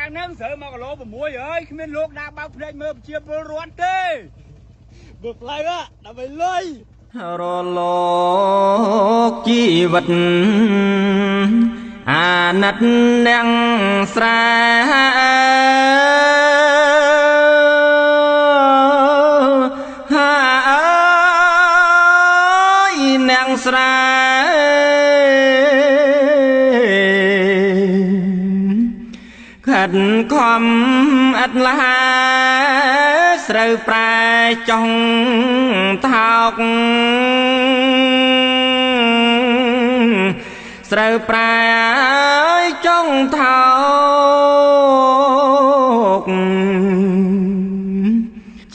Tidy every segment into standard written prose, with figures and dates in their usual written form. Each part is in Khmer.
ងហ្នឹងស្រើមកគីឡូ6ហើយគ្មានលោកណាបើកភ្នែកមើលជាពលរដ្ឋទេបើផ្លូវដើម្បីលុយរលោកជីវិតអាណិតអ្នកស្រែអ្នកស្រែខិតខំអត់លាស្រូវប្រែចង់ថោកស្រូវប្រែចង់ថោក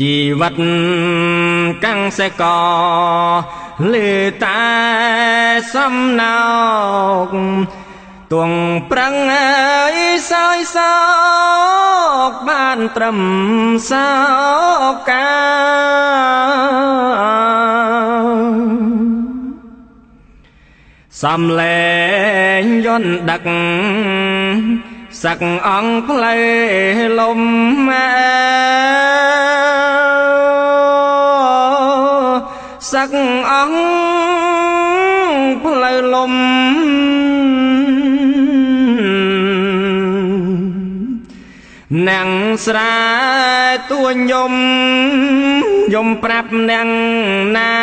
ជីវិតកាំងសេកលឺតែសំណោកទួងប្រឹងអើយសោយសោកបានត្រឹមសោកាសំលេងយន្តដឹកសឹកអង្គផ្លូវលំសឹកអង្គផ្លូវលំអ្នកស្រែទួញយំប្រាប់អ្នកណា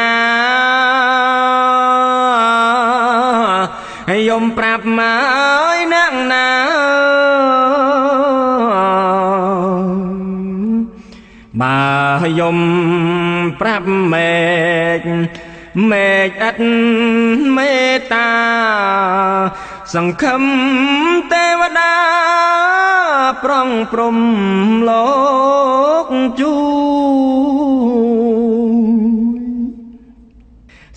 យំប្រាប់មកអ្នកណាបើយំប្រាប់មេឃឥតមេត្តាសង្ឃឹមទេវតាប្រងព្រំលោកជួយ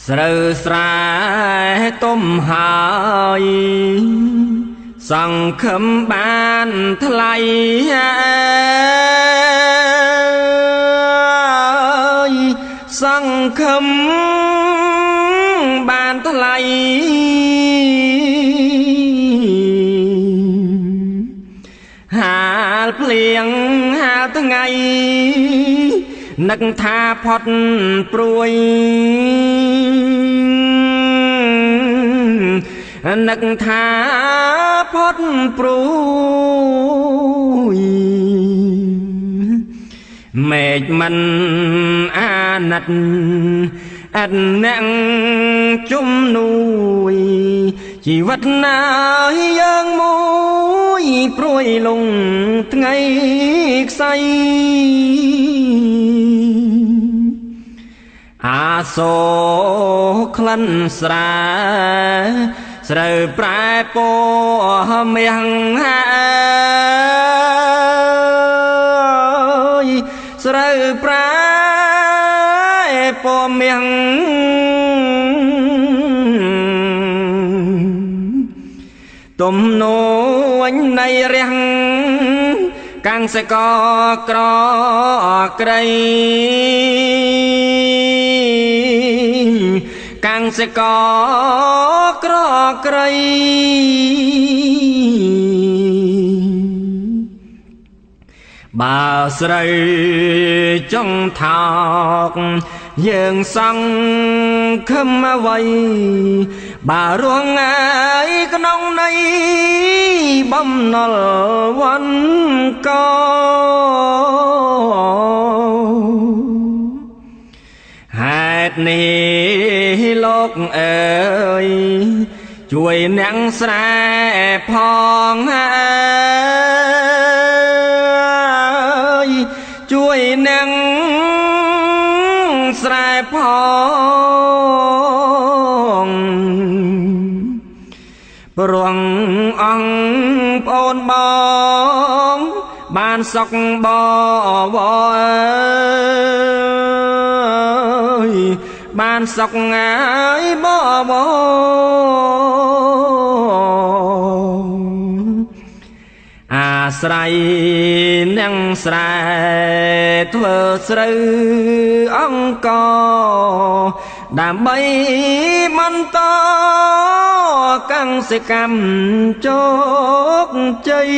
ស្រូវស្រែទុំហើយសង្ឃឹមបានថ្លៃសង្ឃឹមបានថ្លៃហាលភ្លៀងហាលថ្ងៃនឹកថាផុតព្រួយនឹកថាផុតព្រួយមេឃមិនអាណិតអត់អ្នកជំនួយជីវិតណាយើងមួយព្រួយលងថ្ងៃខ្សៃអាសូរក្លិនស្រែស្រូវប្រែពណ៌មាំងហើយស្រូវប្រែពណ៌មាំងទំនោញនៃរាំងកាំងសេកក្រក្រៃកាំងសេកក្រក្រៃបើស្រីចង់ថោកយើងសង្ឃឹមអ្វីបើរងឯក្នុងនៃបំណុលវណ្កហេតុនេះលោកអើយជួយអ្នកស្រែផងហើយជួយអ្នកស្រែផងព្រងអង្គប្អូនបងបានសុខបវរបានសុខហើយបបអាស្រ័យនឹងស្រែធ្វើស្រូវអង្គដើម្បីបន្តកសិកម្មជោគជ័យ